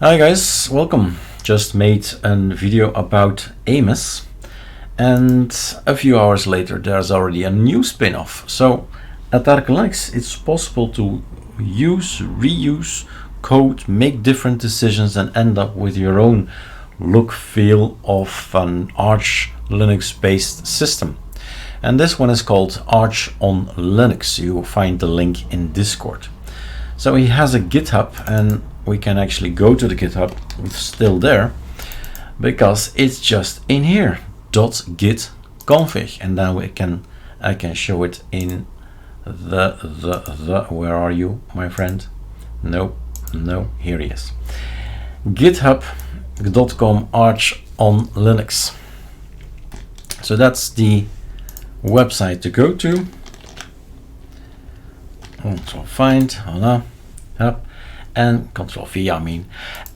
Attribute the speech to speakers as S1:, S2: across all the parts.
S1: Hi guys, welcome. Just made a video about AMOS, and a few hours later there's already a new spin-off. So at ArcoLinux it's possible to use, reuse code, make different decisions and end up with your own look, feel of an ArchLinux based system. And this one is called ArchOnLinux. You will find the link in Discord. So he has a GitHub, and we can actually go to the GitHub. It's still there because it's just in here .git config, and now I can show it in the where are you, my friend? No, here he is. github.com ArchOnLinux. So that's the website to go to. Control find, voila, yep, and Control V,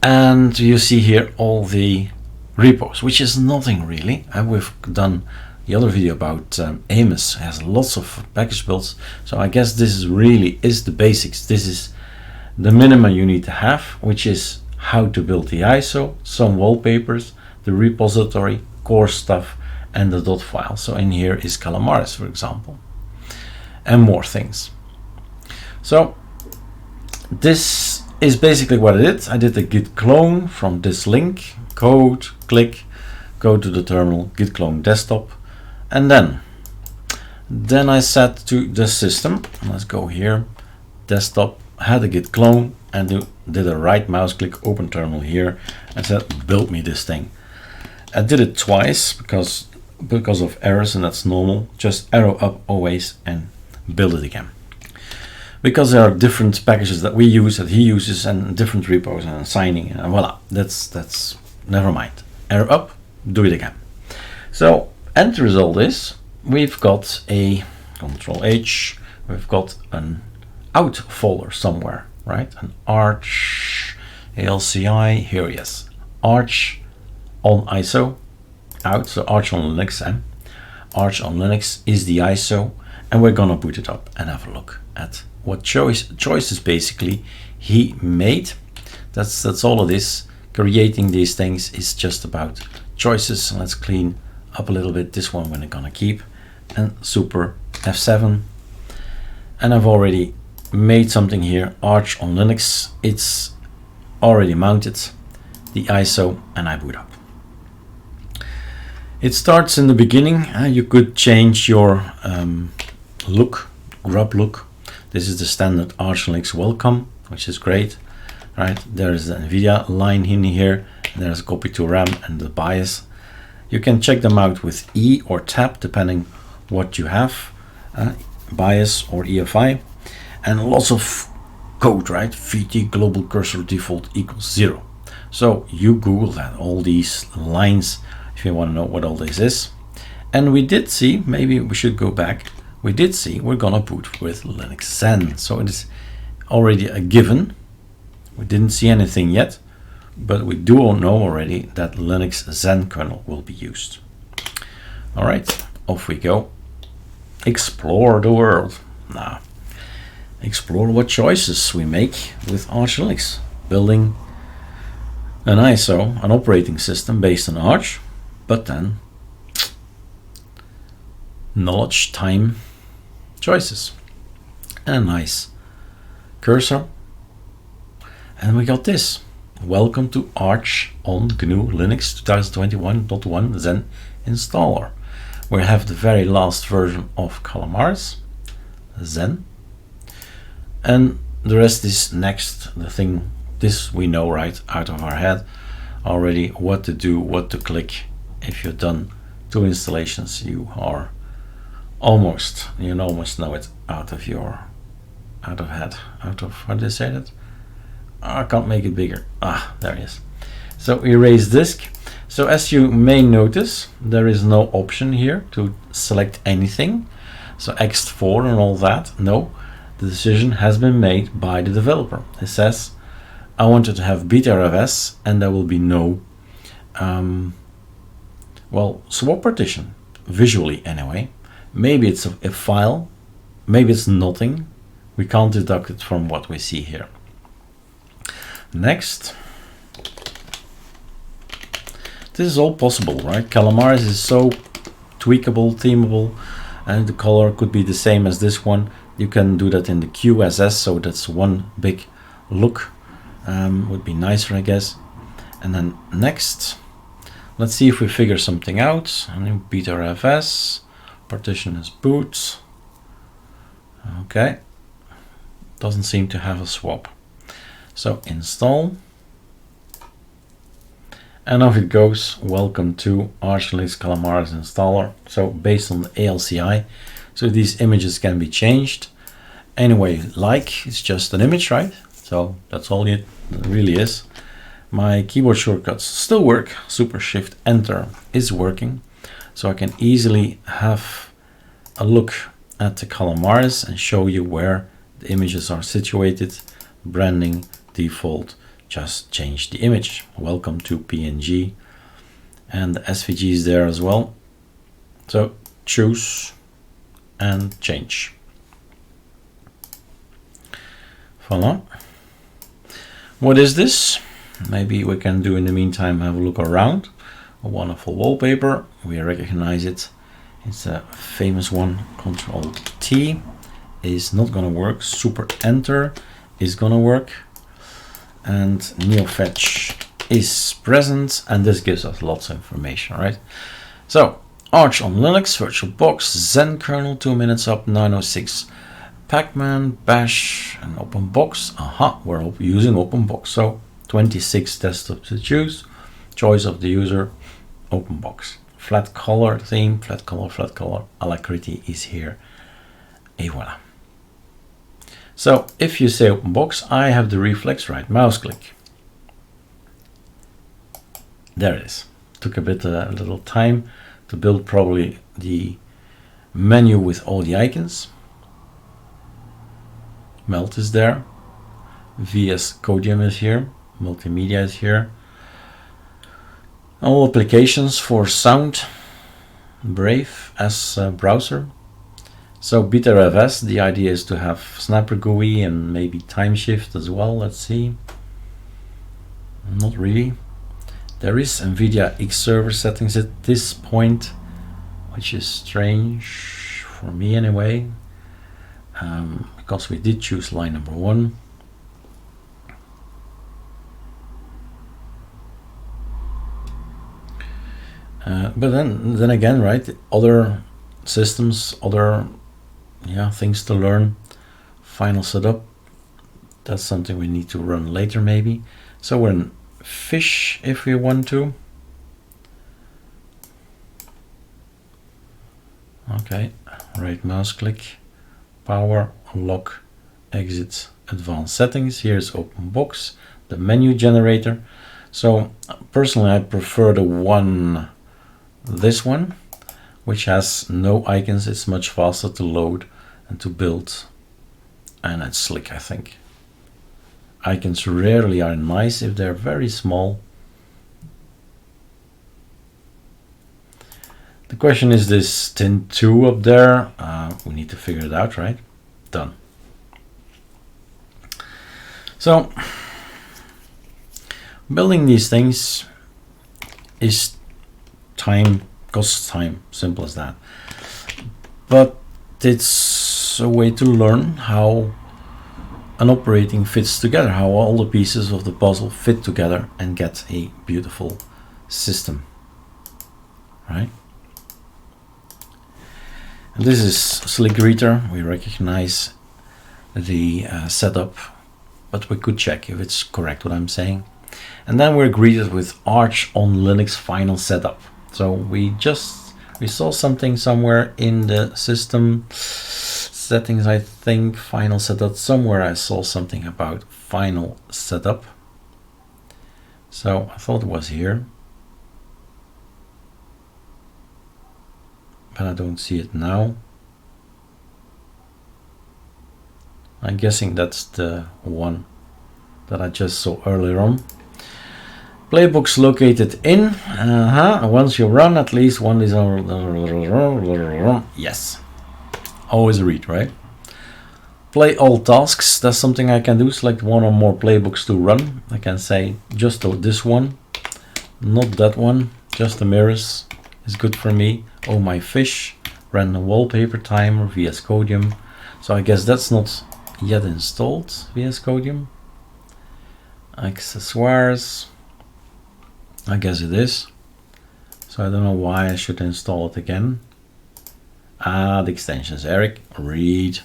S1: and you see here all the repos, which is nothing really. And we've done the other video about AMOS. It has lots of package builds, so I guess this is really the basics. This is the minimum you need to have, which is how to build the ISO, some wallpapers, the repository, core stuff, and the dot file. So in here is Calamares, for example, and more things. So this is basically what I did. I did a git clone from this link, code, click, go to the terminal, git clone desktop, and then I set to the system. Let's go here, desktop, had a git clone, and did a right mouse click, open terminal here, and said build me this thing. I did it twice because of errors, and that's normal. Just arrow up always and build it again, because there are different packages that we use, that he uses, and different repos and signing, and voila, that's never mind. Arrow up, do it again. So end result is we've got a Control H, we've got an out folder somewhere, right? An Arch ALCI, here he is, Arch on ISO out, so ArchOnLinux, ArchOnLinux is the ISO, and we're gonna boot it up and have a look at what choices basically he made. That's all it is. Creating these things is just about choices. Let's clean up a little bit. This one we're gonna keep, and super F7, and I've already made something here, ArchOnLinux. It's already mounted, the ISO, and I boot up. It starts in the beginning. You could change your look, grub look. This is the standard ArcoLinux welcome, which is great, right? There is the NVIDIA line in here. There's a copy to RAM and the BIOS. You can check them out with E or Tab, depending what you have, BIOS or EFI, and lots of code, right? VT global cursor default equals 0. So you Google that, all these lines, if you want to know what all this is. And we did see, maybe we should go back, we did see we're gonna boot with Linux Zen. So it is already a given. We didn't see anything yet, but we do know already that Linux Zen kernel will be used. All right, off we go. Explore the world. Now, explore what choices we make with ArcoLinux. Building an ISO, an operating system based on Arch, but then knowledge, time, choices, and a nice cursor. And we got this. Welcome to Arch on GNU Linux 2021.1 Zen installer. We have the very last version of Calamares, Zen, and the rest is next. The thing, this we know right out of our head already, what to do, what to click. If you've done 2 installations, you almost know it out of head, how do they say that? I can't make it bigger. There it is. So erase disk. So as you may notice, there is no option here to select anything. So ext4 and all that, no. The decision has been made by the developer. It says, I wanted to have BTRFS, and there will be no swap partition, visually anyway. Maybe it's a file, maybe it's nothing. We can't deduct it from what we see here. Next, this is all possible, right? Calamares is so tweakable, themable, and the color could be the same as this one. You can do that in the QSS, so that's one big look. Would be nicer, I guess. And then next, let's see if we figure something out. A new BTRFS, partition as boot. Okay, doesn't seem to have a swap. So install. And off it goes. Welcome to ArcoLinux Calamares installer. So based on the ALCI, so these images can be changed anyway. Like, it's just an image, right? So that's all it really is. My keyboard shortcuts still work. Super Shift Enter is working, so I can easily have a look at the Calamares and show you where the images are situated. Branding, default, just change the image. Welcome to PNG, and the SVG is there as well. So choose and change. Voila. What is this? Maybe we can do in the meantime, have a look around. A wonderful wallpaper. We recognize it. It's a famous one. Control T is not gonna work. Super Enter is gonna work. And NeoFetch is present, and this gives us lots of information, right? So ArchOnLinux, VirtualBox, Zen kernel, 2 minutes up, 906. Pacman, Bash, and OpenBox. Aha, we're using OpenBox. So 26 desktops to choose. Choice of the user, OpenBox. Flat color theme, flat color. Alacrity is here. Et voila. So if you say OpenBox, I have the reflex right mouse click. There it is. Took a little time to build probably the menu with all the icons. Melt is there. VS Codium is here. Multimedia is here. All applications for sound. Brave as a browser. So BTRFS, the idea is to have Snapper GUI and maybe time shift as well. Let's see. Not really. There is NVIDIA X server settings at this point, which is strange for me anyway. Because we did choose line number 1. But then again, right? Other systems, other things to learn. Final setup. That's something we need to run later, maybe. So we're in Fish if we want to. Okay, right mouse click. Power, unlock, exit, advanced settings. Here's OpenBox, the menu generator. So personally, I prefer this one, which has no icons. It's much faster to load and to build, and it's slick, I think. Icons rarely are nice if they're very small. The question is this tint 2 up there. We need to figure it out, right? Done. So building these things is time, costs time, simple as that. But it's a way to learn how an operating fits together, how all the pieces of the puzzle fit together and get a beautiful system, right? And this is Slick Greeter. We recognize the setup, but we could check if it's correct what I'm saying. And then we're greeted with ArchOnLinux final setup. So we saw something somewhere in the system settings, I think, final setup. Somewhere I saw something about final setup. So I thought it was here, but I don't see it now. I'm guessing that's the one that I just saw earlier on. Playbooks located in. Once you run at least one is yes. Always read, right? Play all tasks. That's something I can do. Select one or more playbooks to run. I can say just this one, not that one. Just the mirrors is good for me. Oh my fish, random wallpaper timer, VS Codium. So I guess that's not yet installed, VS Codium. Accessoires, I guess it is. So I don't know why I should install it again. The extensions, Eric, read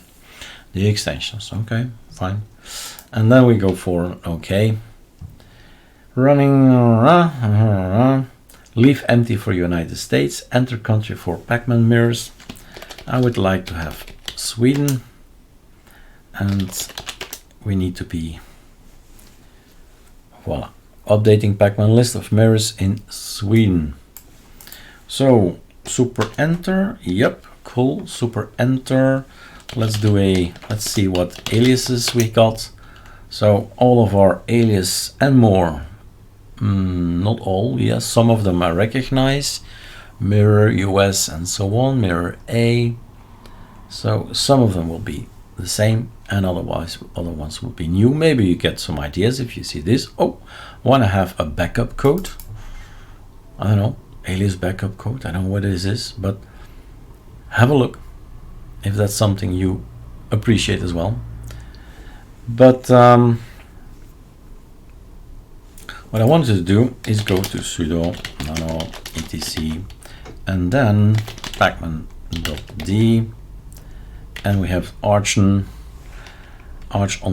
S1: the extensions. Okay, fine. And then we go for okay. Running, leave empty for United States, enter country for Pacman mirrors. I would like to have Sweden, and we need to be, voila, updating Pacman list of mirrors in Sweden. So super enter, yep, cool, super enter. Let's do let's see what aliases we got. So all of our alias and more, not all, yes, some of them I recognize, mirror US and so on, mirror A. So some of them will be the same, and otherwise other ones will be new. Maybe you get some ideas if you see this. Oh, want to have a backup code? I don't know, alias backup code. I don't know what this is, but have a look if that's something you appreciate as well. But what I wanted to do is go to sudo nano etc and then pacman.d, and we have arch on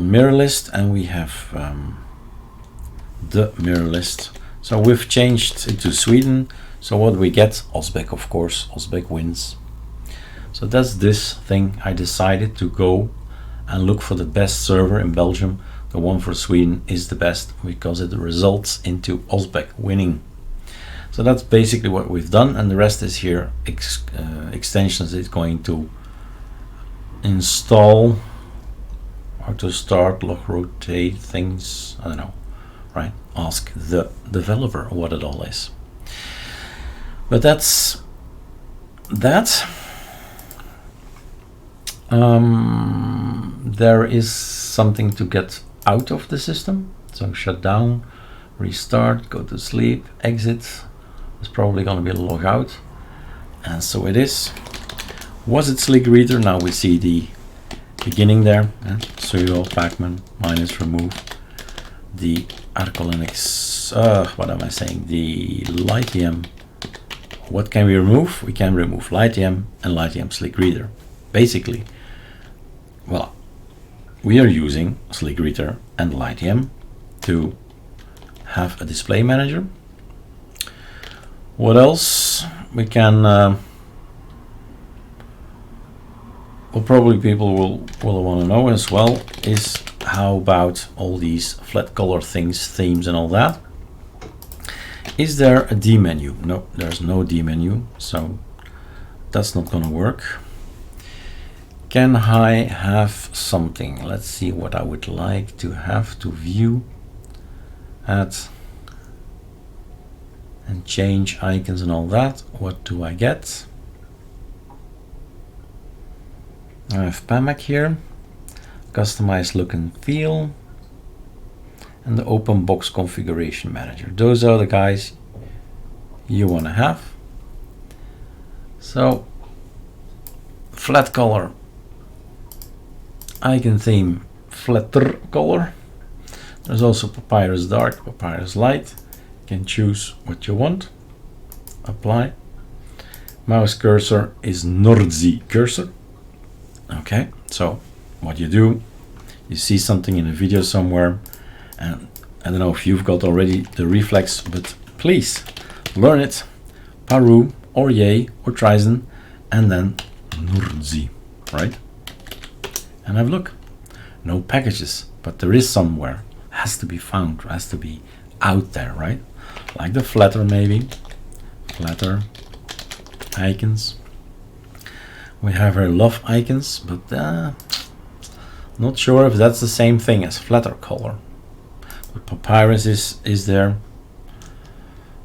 S1: mirror list, and we have the mirror list. So we've changed it to Sweden. So what we get, Osbeck, of course, Osbeck wins. So that's this thing. I decided to go and look for the best server in Belgium. The one for Sweden is the best because it results into Osbeck winning. So that's basically what we've done, and the rest is here. Extensions is going to install or to start, log rotate things. I don't know, right? Ask the developer what it all is. But that's that. There is something to get out of the system. So shut down, restart, go to sleep, exit. It's probably going to be a log out. And so it is. Was it Slick Reader? Now we see the beginning there. Sudo pacman minus remove the ArcoLinux. What am I saying? The LightEM. What can we remove? We can remove LightEM and LightEM Slick Reader. Basically, well, we are using Slick Reader and LightEM to have a display manager. What else we can? Well, probably people will want to know as well is how about all these flat color things, themes, and all that. Is there a D menu? No, there's no D menu, so that's not going to work. Can I have something? Let's see what I would like to have to view at and change icons and all that. What do I get? I have PAMAC here, customize look and feel, and the open box configuration manager. Those are the guys you want to have. So flat color, icon theme, flatter color. There's also Papyrus dark, Papyrus light. You can choose what you want. Apply. Mouse cursor is Nordzi cursor. Okay, so what you do, you see something in a video somewhere, and I don't know if you've got already the reflex, but please learn it. Paru or Yay or Trizen, and then Nordzi, right? And have a look. No packages, but there is somewhere. Has to be found, has to be out there, right? Like the flatter maybe. Flatter icons. We have our love icons, but not sure if that's the same thing as flatter color. But Papyrus is there.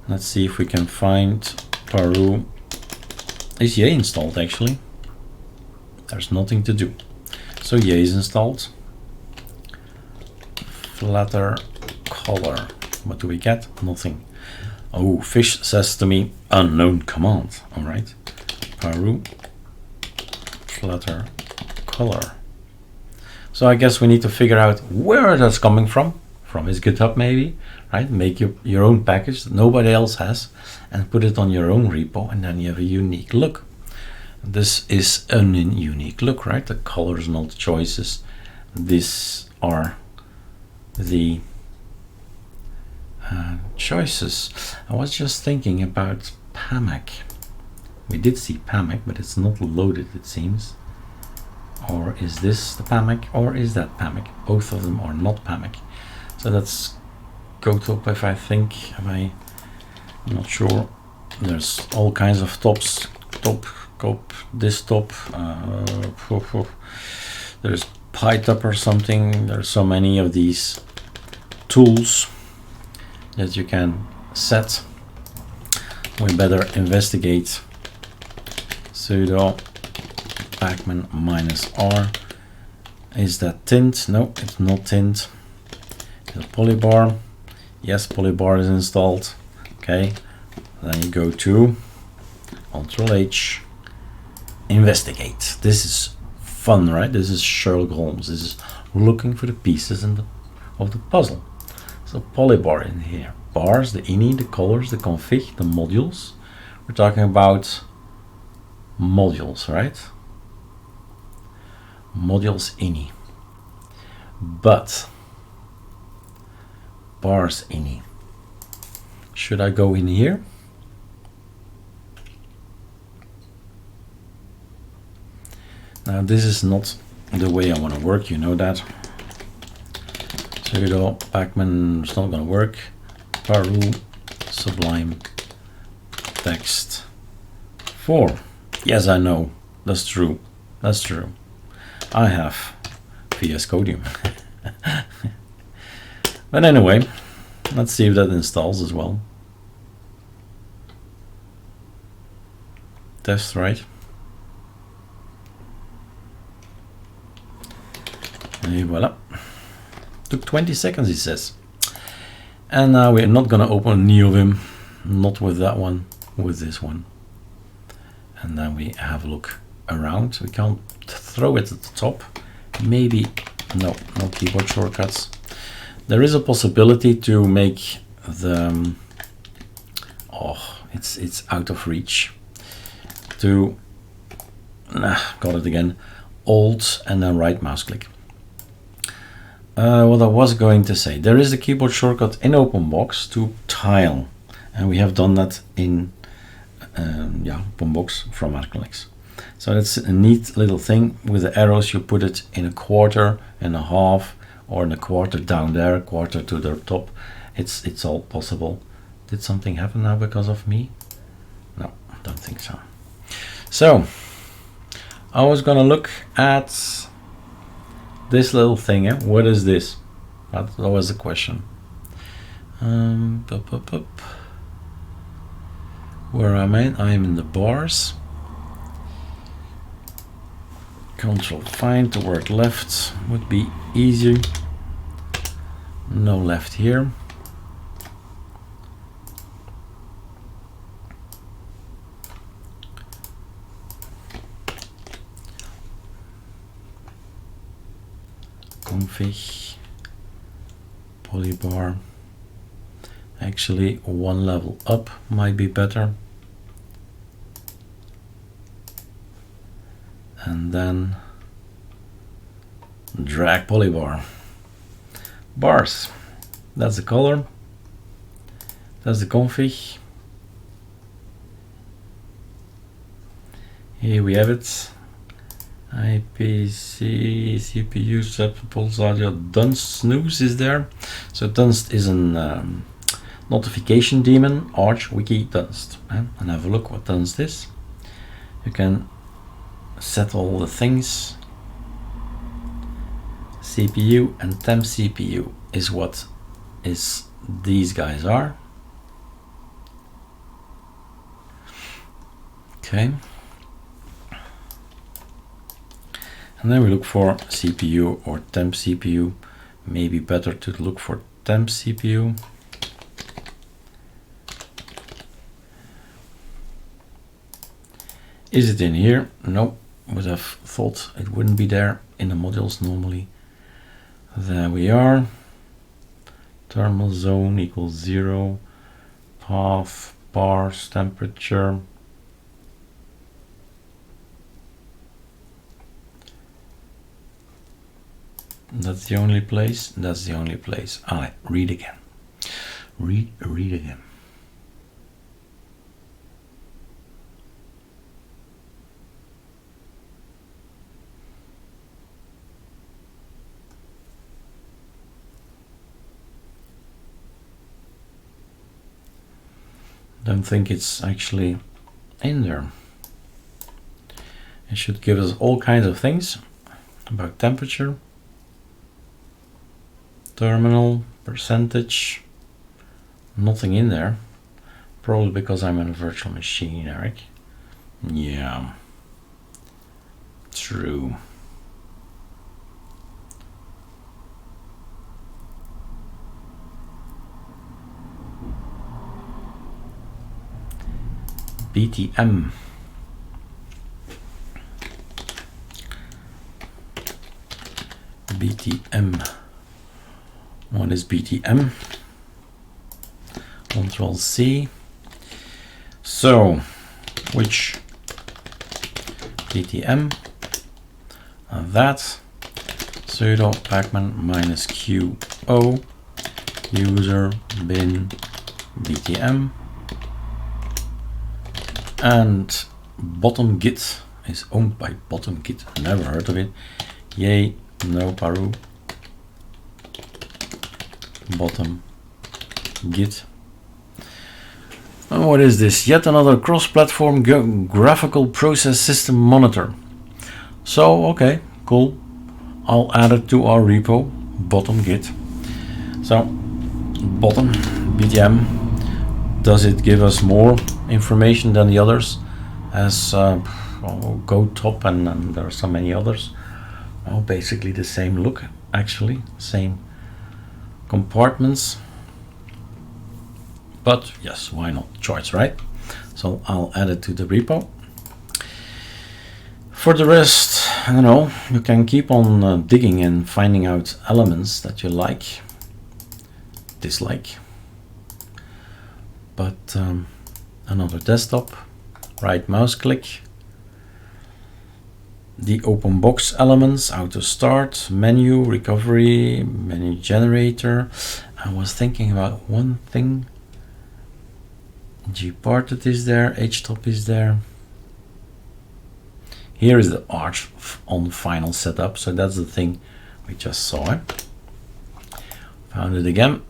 S1: Let's see if we can find Paru. Is Yay installed actually? There's nothing to do. So Yay is installed. Flatter color. What do we get? Nothing. Oh, Fish says to me, unknown command. All right, paru flutter color. So I guess we need to figure out where that's coming from his GitHub maybe, right? Make your own package that nobody else has and put it on your own repo, and then you have a unique look. This is a unique look, right? The colors, not choices. These are the choices. I was just thinking about PAMAC. We did see PAMAC, but it's not loaded, it seems. Or is this the PAMAC, or is that PAMAC? Both of them are not PAMAC. So let's go to if I think, I'm not sure. There's all kinds of tops, this top, there's PyTop or something. There's so many of these tools that you can set. We better investigate. Sudo pacman -r. Is that tint? No, it's not tint. Is it Polybar? Yes, Polybar is installed. Okay, then you go to Ctrl-H, investigate. This is fun, right? This is Sherlock Holmes. This is looking for the pieces of the puzzle. So Polybar in here. Bars, the ini, the colors, the config, the modules. We're talking about modules, right? Modules ini. But bars ini. Should I go in here? Now this is not the way I want to work, you know that. Sudo pacman, it's not going to work. Paru sublime text 4. Yes, I know. That's true. That's true. I have VS Codium. But anyway, let's see if that installs as well. Test, right? And voila. Took 20 seconds, he says. And now we're not going to open NeoVim, not with that one, with this one. And then we have a look around. We can't throw it at the top. Maybe, no keyboard shortcuts. There is a possibility to make the, it's out of reach. To, got it again, Alt and then right mouse click. What I was going to say, there is a keyboard shortcut in OpenBox to tile, and we have done that in OpenBox from ArcoLinux. So that's a neat little thing. With the arrows, you put it in a quarter and a half, or in a quarter down there, a quarter to the top. It's all possible. Did something happen now because of me? No, I don't think so. So I was gonna look at this little thing. What is this? That was the question. Where am I? I am in the bars. Control find the word left would be easier. No left here. Config, Polybar. Actually, one level up might be better. And then drag Polybar. Bars, that's the color. That's the config. Here we have it. IPC, CPU, Pulse Audio, Dunst Snooze is there. So Dunst is an notification daemon, Arch Wiki Dunst. And have a look what Dunst is. You can set all the things. CPU and temp CPU is what these guys are. Okay. And then we look for CPU or temp CPU. Maybe better to look for temp CPU. Is it in here? No, would have thought it wouldn't be there in the modules normally. There we are. Thermal zone equals 0. Path, bars, temperature. That's the only place. That's the only place. All right, read again. Read again. Don't think it's actually in there. It should give us all kinds of things about temperature, terminal, percentage. Nothing in there. Probably because I'm in a virtual machine, Eric. Yeah, true. BTM. BTM. What is BTM? Control C. So, which BTM? That sudo pacman -QO user bin BTM. And bottom git is owned by bottom git. Never heard of it. Yay, no paru. Bottom git. And what is this? Yet another cross-platform graphical process system monitor. So, okay, cool. I'll add it to our repo, bottom git. So, bottom BTM. Does it give us more information than the others? As Go Top and there are so many others. Oh, basically the same look, actually, same compartments. But yes, why not? Choice, right? So I'll add it to the repo. For the rest, I don't know, you can keep on digging and finding out elements that you like, dislike. But another desktop, right mouse click, the open box elements, auto start, menu, recovery, menu generator. I was thinking about one thing. Gparted is there, htop is there. Here is the Arch on final setup, so that's the thing we just saw. Found it again.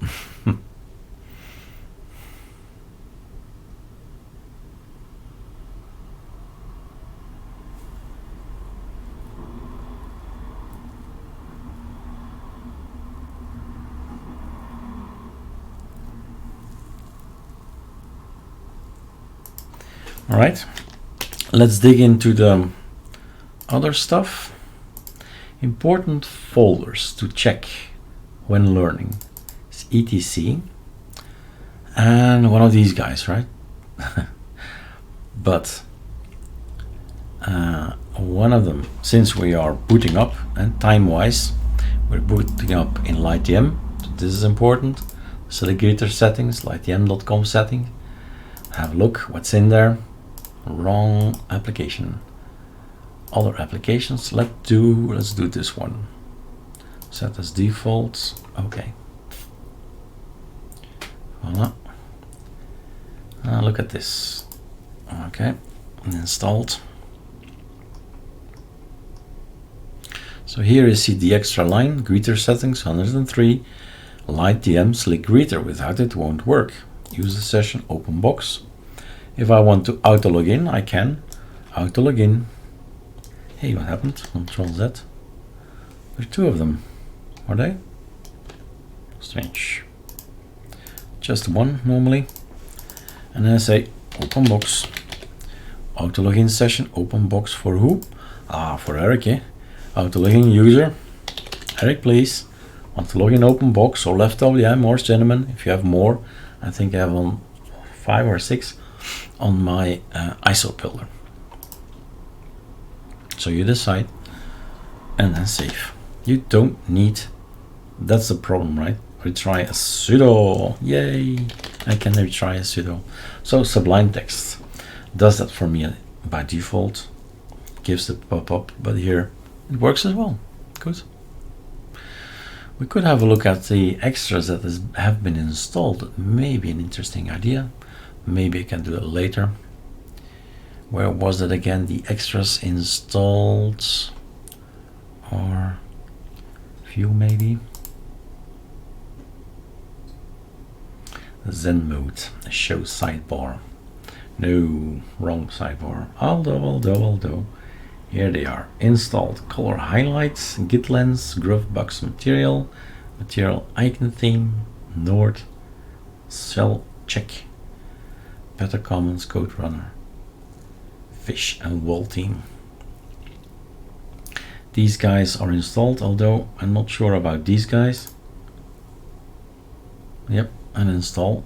S1: All right, let's dig into the other stuff. Important folders to check when learning. It's etc. And one of these guys, right? But one of them, since we are booting up and time-wise, we're booting up in LightDM. So this is important. Select greater settings, lightdm.com setting. Have a look what's in there. Wrong application. Other applications. Let's do this one. Set as default. Okay. Voila. Look at this. Okay. Installed. So here you see the extra line. Greeter settings 103. LightDM select greeter. Without it won't work. Use the session open box. If I want to auto login, I can auto login. Hey, what happened? Control Z. There are two of them. Are they? Strange. Just one normally. And then I say open box. Auto login session open box for who? For Eric, eh? Auto login user. Eric, please. Want to log in open box or left WM or cinnamon. If you have more, I think I have on 5 or 6 on my ISO builder. So you decide and then save. You don't need, that's the problem, right? Retry a sudo, yay, I can retry a sudo. So Sublime Text does that for me by default, gives the pop-up, but here it works as well. Good. We could have a look at the extras that have been installed. Maybe an interesting idea. Maybe I can do it later. Where was it again? The extras installed, or view maybe. Zen mode, show sidebar. No, wrong sidebar. Although, here they are. Installed color highlights, git lens, groove box material, material icon theme, Nord, shell check, better commons, code runner, fish and wall theme. These guys are installed, although I'm not sure about these guys. Yep, and install.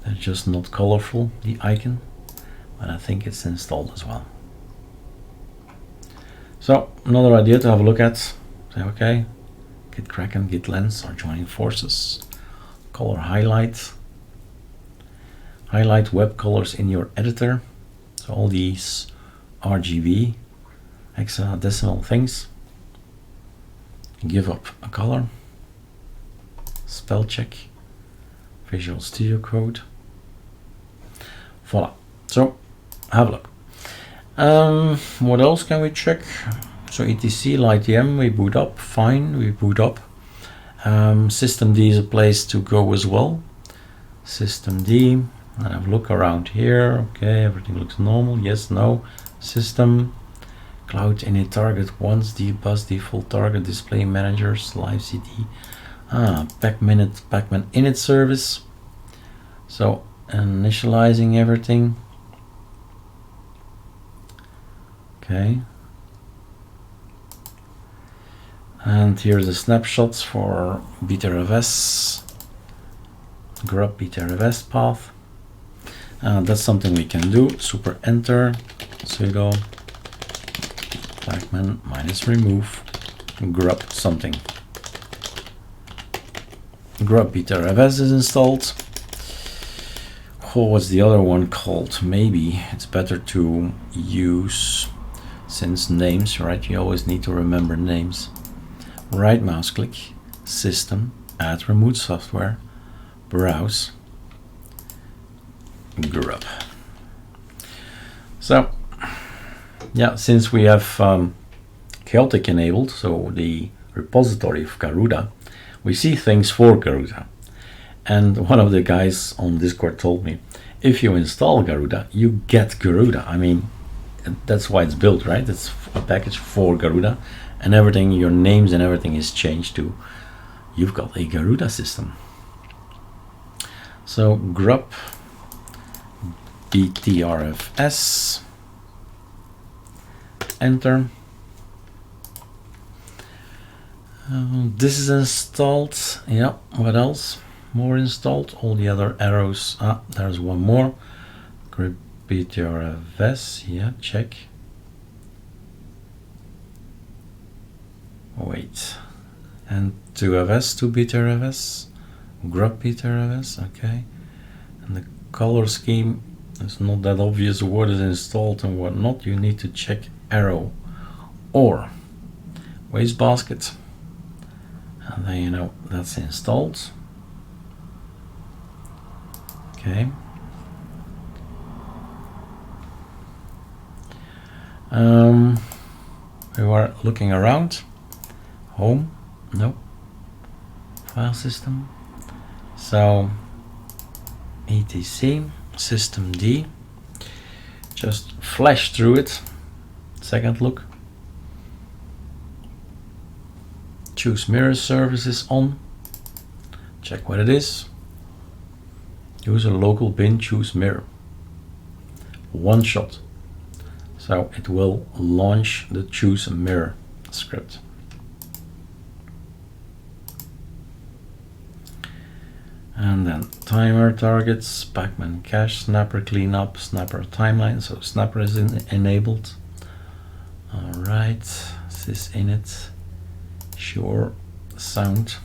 S1: They're just not colorful, the icon, but I think it's installed as well. So another idea to have a look at. Say okay, git kraken, git lens are joining forces. Color highlight. Highlight web colors in your editor. So all these RGB hexadecimal things. Give up a color. Spell check. Visual Studio Code. Voila. So have a look. What else can we check? So etc lightm, we boot up, fine, we boot up. Systemd is a place to go as well. Systemd, and have a look around here. Okay, everything looks normal. Yes, no. System, cloud init target once, dbus default target, display managers, live cd, pacman init service. So initializing everything. Okay, and here's the snapshots for btrfs, grub btrfs path. That's something we can do. Super enter sudo pacman -remove grub something. Grub btrfs is installed. Oh, what's the other one called? Maybe it's better to use, since names, right? You always need to remember names. Right mouse click, system, add remote software, browse, grub. So yeah, since we have chaotic enabled, so the repository of Garuda, we see things for Garuda. And one of the guys on Discord told me, if you install Garuda, you get Garuda. I mean, that's why it's built, right? It's a package for Garuda, and everything, your names and everything is changed to, you've got a Garuda system. So grub btrfs, enter. This is installed. Yeah, what else? More installed. All the other arrows. There's one more. Grub btrfs. Yeah, check. Wait. And 2fs, 2btrfs. Grub btrfs. Okay. And the color scheme is not that obvious. What is installed and what not. You need to check arrow or wastebasket. And then you know that's installed. Okay. We were looking around. Home, no. File system. So etc systemd. Just flash through it. Second look. Choose mirror services on. Check what it is. Use a local bin, choose mirror. One shot. So it will launch the choose mirror script. And then timer targets, pacman cache, snapper cleanup, snapper timeline. So snapper is enabled. Alright, is this in it? Sure. Sound.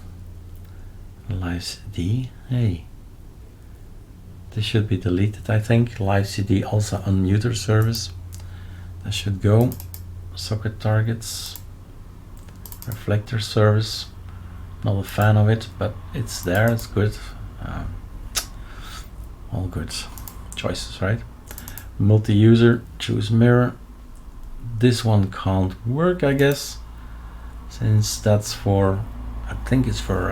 S1: Live CD. Hey. This should be deleted, I think. Live CD also unmuter service. That should go. Socket targets. Reflector service. Not a fan of it, but it's there. It's good. All good choices, right? Multi-user. Choose mirror. This one can't work, I guess, since that's for, I think it's for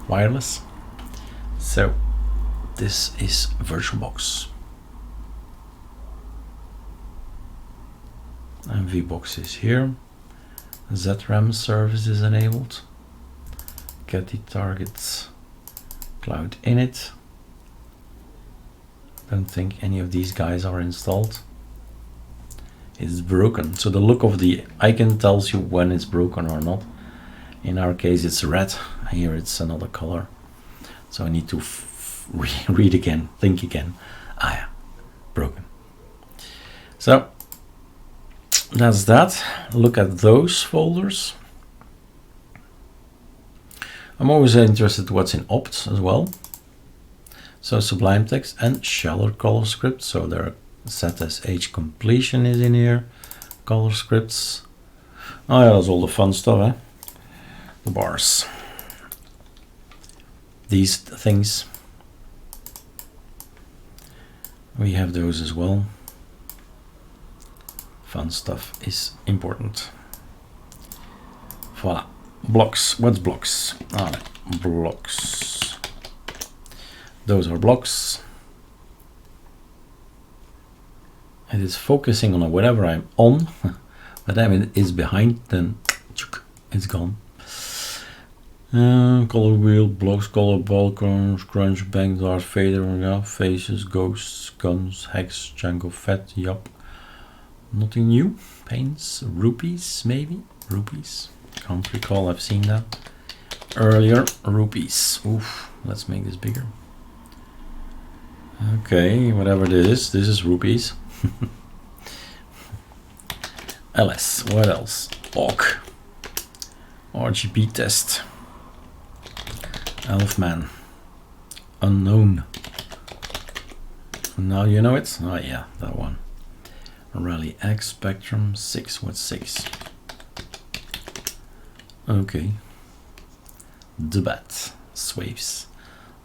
S1: wireless. So this is VirtualBox. And VBox is here. ZRAM service is enabled. Get the targets cloud init. Don't think any of these guys are installed. It's broken. So the look of the icon tells you when it's broken or not. In our case it's red. Here it's another color. So I need to read again, think again. Ah yeah, broken. So that's that. Look at those folders. I'm always interested what's in opt as well. So Sublime Text and Shallow Color Script. So there are ZSH completion is in here. Color scripts. Oh yeah, that's all the fun stuff, eh? The bars. These things. We have those as well. Fun stuff is important. Voila. Blocks. What's blocks? Ah, blocks. Those are blocks. It is focusing on whatever I'm on, but then it is behind, then it's gone. Color wheel, blocks, color balcons, crunch, bank, dart, fader, yeah, faces, ghosts, guns, hex, Django, fat, yup. Nothing new. Paints, rupees, maybe? Rupees. Can't recall, I've seen that earlier. Rupees. Oof, let's make this bigger. Okay, whatever this is rupees. LS, what else? Awk. RGB test. Elfman. Unknown. Now you know it? Oh yeah, that one. Rally X Spectrum 6. What's 6? Okay. Debat. Swaves.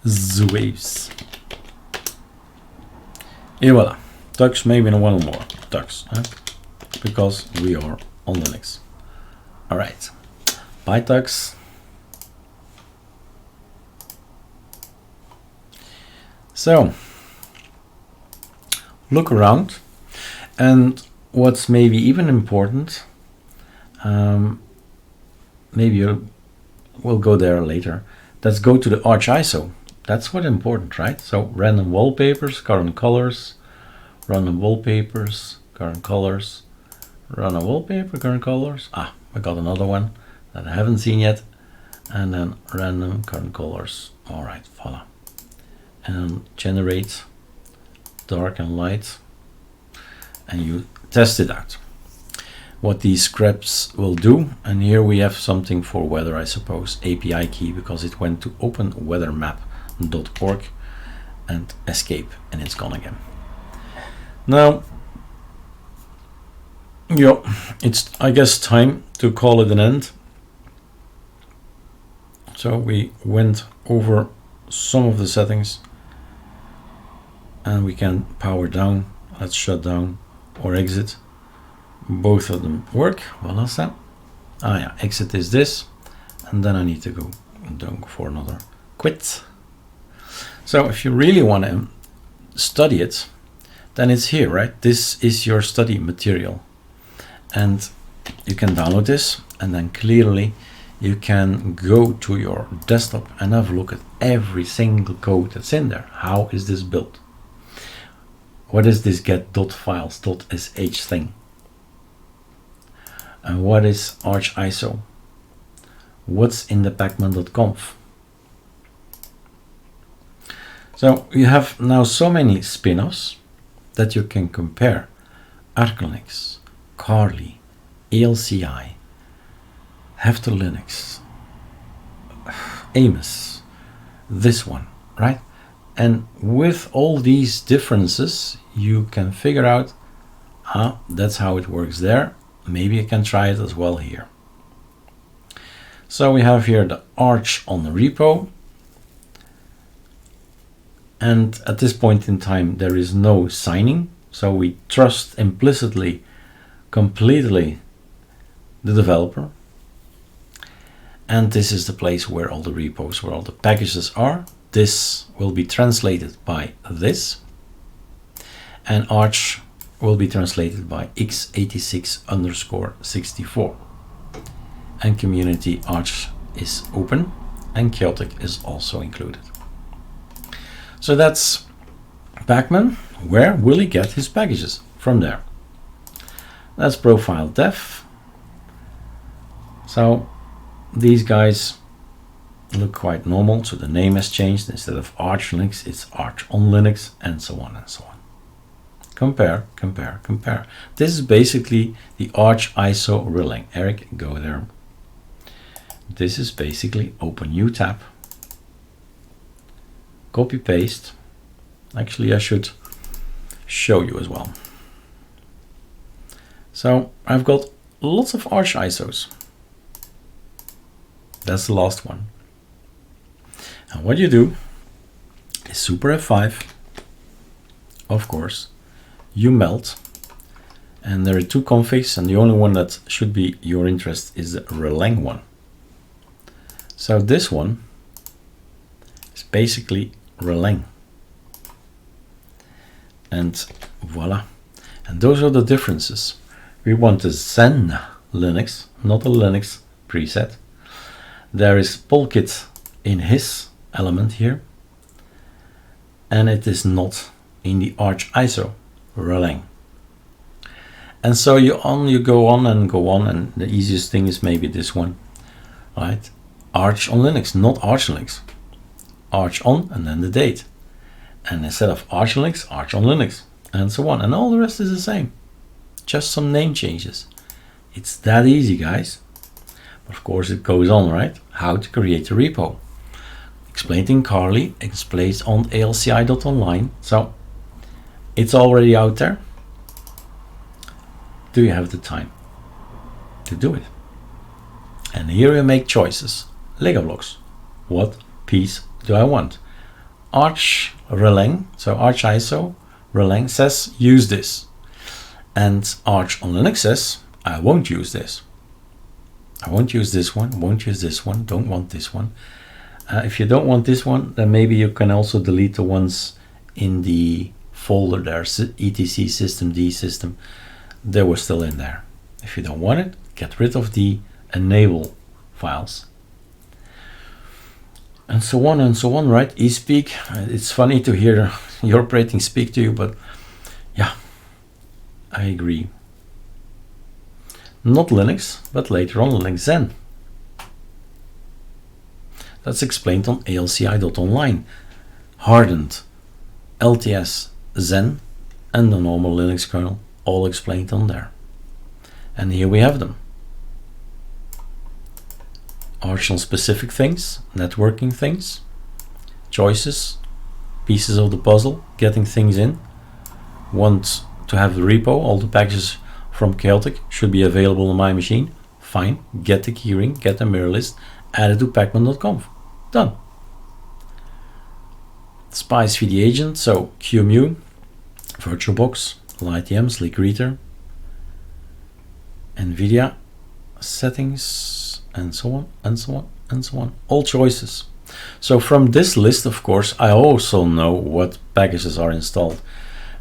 S1: Zwaves. Et voila. Tux, maybe one more. Tux, huh? Because we are on Linux. Alright. Bye, Tux. So, look around. And what's maybe even important, maybe we'll go there later. Let's go to the ArchISO. That's what's important, right? So random wallpapers, current colors, random wallpapers, current colors, random wallpaper, current colors. Ah, I got another one that I haven't seen yet. And then random current colors. All right, voila. And generate dark and light. And you test it out. What these scripts will do. And here we have something for weather, I suppose. API key, because it went to openweathermap.org and escape, and it's gone again. Now, yeah, it's, I guess, time to call it an end. So we went over some of the settings, and we can power down. Let's shut down or exit. Both of them work. What else that? Ah yeah, exit is this, and then I need to go for another quit. So if you really want to study it, then it's here, right? This is your study material, and you can download this, and then clearly you can go to your desktop and have a look at every single code that's in there. How is this built? What is this get.files.sh thing? And what is ArchISO? What's in the pacman.conf? So you have now so many spin-offs that you can compare ArcoLinux, Kali, ALCI, Hefter Linux, Amos, this one, right? And with all these differences, you can figure out, that's how it works there. Maybe I can try it as well here. So we have here the Arch on the repo. And at this point in time, there is no signing. So we trust implicitly, completely the developer. And this is the place where all the repos, where all the packages are. This will be translated by this. And Arch will be translated by x86_64. And community Arch is open and Chaotic is also included. So that's Pacman. Where will he get his packages? From there. That's profile dev. So these guys look quite normal. So the name has changed. Instead of ArchOnLinux, it's ArchOnLinux, and so on and so on. Compare, compare, compare. This is basically the Arch ISO relaying. Eric, go there. This is basically open new tab. Copy paste. Actually, I should show you as well. So I've got lots of Arch ISOs. That's the last one. And what you do is Super F5, of course, you melt, and there are two configs, and the only one that should be your interest is the Relang one. So this one is basically Relang. And voila. And those are the differences. We want a Zen Linux, not a Linux preset. There is Polkit in his element here. And it is not in the Arch ISO Relang. And so you go on, and the easiest thing is maybe this one, right? ArchOnLinux, not ArchOnLinux. Arch on and then the date. And instead of ArchOnLinux, ArchOnLinux, and so on. And all the rest is the same. Just some name changes. It's that easy, guys. But of course it goes on, right? How to create a repo. Explained in Kali, explained on alci.online. So it's already out there. Do you have the time to do it? And here you make choices. Lego blocks. What piece do I want? Arch Relang, so Arch ISO Relang says use this. And ArchOnLinux says I won't use this. I won't use this one, won't use this one, don't want this one. If you don't want this one, then maybe you can also delete the ones in the folder there, etc systemd system. They were still in there. If you don't want it, get rid of the enable files. And so on, right? eSpeak. It's funny to hear your operating speak to you, but yeah, I agree. Not Linux, but later on Linux Zen. That's explained on alci.online. Hardened, LTS, Zen, and the normal Linux kernel, all explained on there. And here we have them. Arch on specific things, networking things, choices, pieces of the puzzle, getting things in. Want to have the repo, all the packages from Chaotic should be available on my machine. Fine, get the keyring, get the mirror list, add it to pacman.conf. Done. Spice VD agent, so QEMU, VirtualBox, LightEM, Sleek Reader, NVIDIA settings, and so on, and so on, and so on. All choices. So from this list, of course, I also know what packages are installed.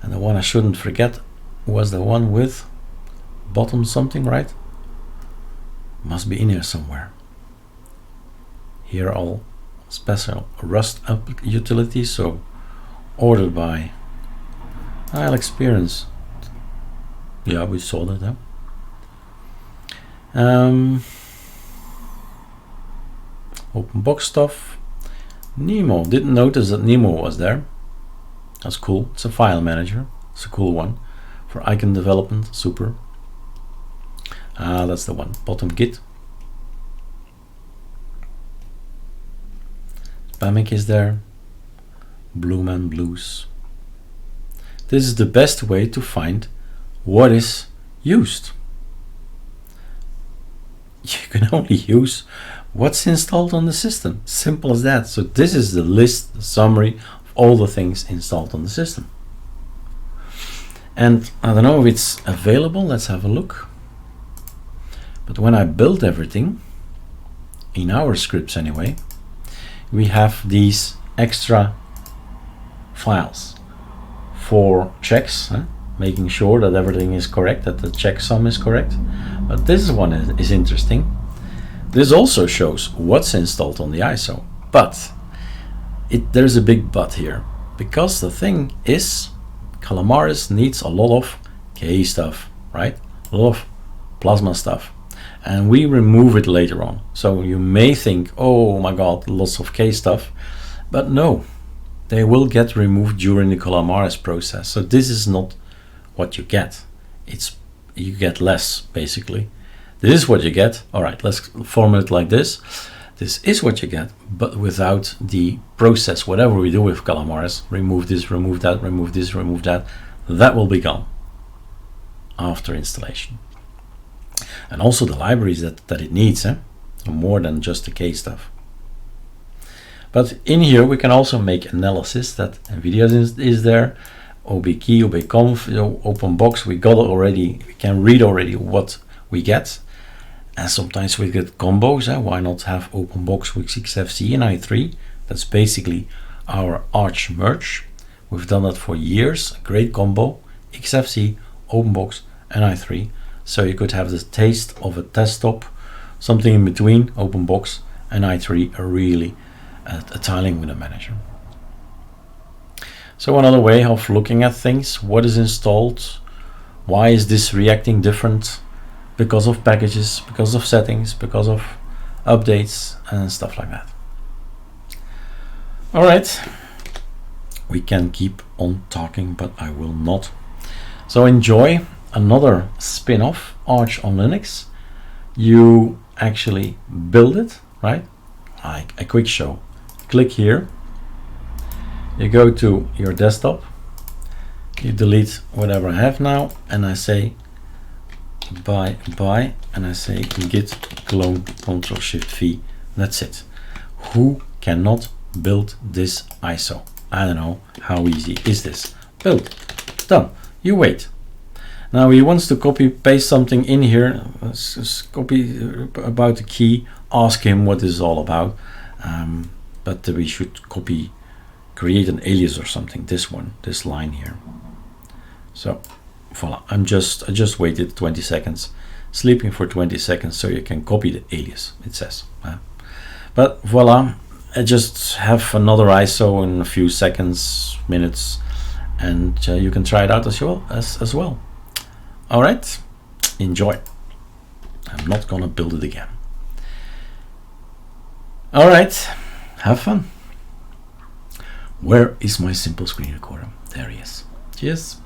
S1: And the one I shouldn't forget was the one with bottom something, right? Must be in here somewhere. Here are all special Rust utilities, so ordered by I'll experience. Yeah, we saw that. Open box stuff. Nemo, didn't notice that Nemo was there. That's cool. It's a file manager. It's a cool one for icon development. Super. That's the one, bottom git. Spamic is there, Blue Man Blues. This is the best way to find what is used. You can only use what's installed on the system. Simple as that. So this is the list, the summary of all the things installed on the system. And I don't know if it's available. Let's have a look. But when I build everything, in our scripts anyway, we have these extra files for checks, making sure that everything is correct, that the checksum is correct. But this one is interesting. This also shows what's installed on the ISO, but there's a big but here, because the thing is, Calamares needs a lot of K stuff, right? A lot of plasma stuff, and we remove it later on. So you may think, oh my god, lots of K stuff, but no, they will get removed during the Calamares process. So this is not what you get. You get less, basically. This is what you get. All right, let's format it like this. This is what you get, but without the process. Whatever we do with Calamares, remove this, remove that, remove this, remove that, that will be gone after installation. And also the libraries that it needs, more than just the K stuff. But in here we can also make analysis. That NVIDIA is there, OBKey, OBConf, OpenBox. We got already. We can read already what we get. And sometimes we get combos. Why not have OpenBox with XFC and i3? That's basically our Arch merge. We've done that for years. A great combo. XFC, OpenBox, and i3. So you could have the taste of a desktop, something in between OpenBox and i3, really a tiling window manager. So another way of looking at things: what is installed, why is this reacting different, because of packages, because of settings, because of updates and stuff like that. All right, we can keep on talking, but I will not. So enjoy another spin-off, ArchOnLinux. You actually build it, right? Like a quick show. Click here, you go to your desktop, you delete whatever I have now, and I say bye, and I say git clone Ctrl+Shift+V. That's it. Who cannot build this ISO? I don't know. How easy is this? Build. Done. You wait. Now he wants to copy paste something in here. Let's just copy about the key, ask him what this is all about. But we should create an alias or something. This line here. So voila, I just waited 20 seconds, sleeping for 20 seconds, so you can copy the alias, it says. But voila, I just have another ISO in a few seconds, minutes, and you can try it out as well. All right, enjoy. I'm not gonna build it again. All right, have fun. Where is my simple screen recorder? There he is. Cheers.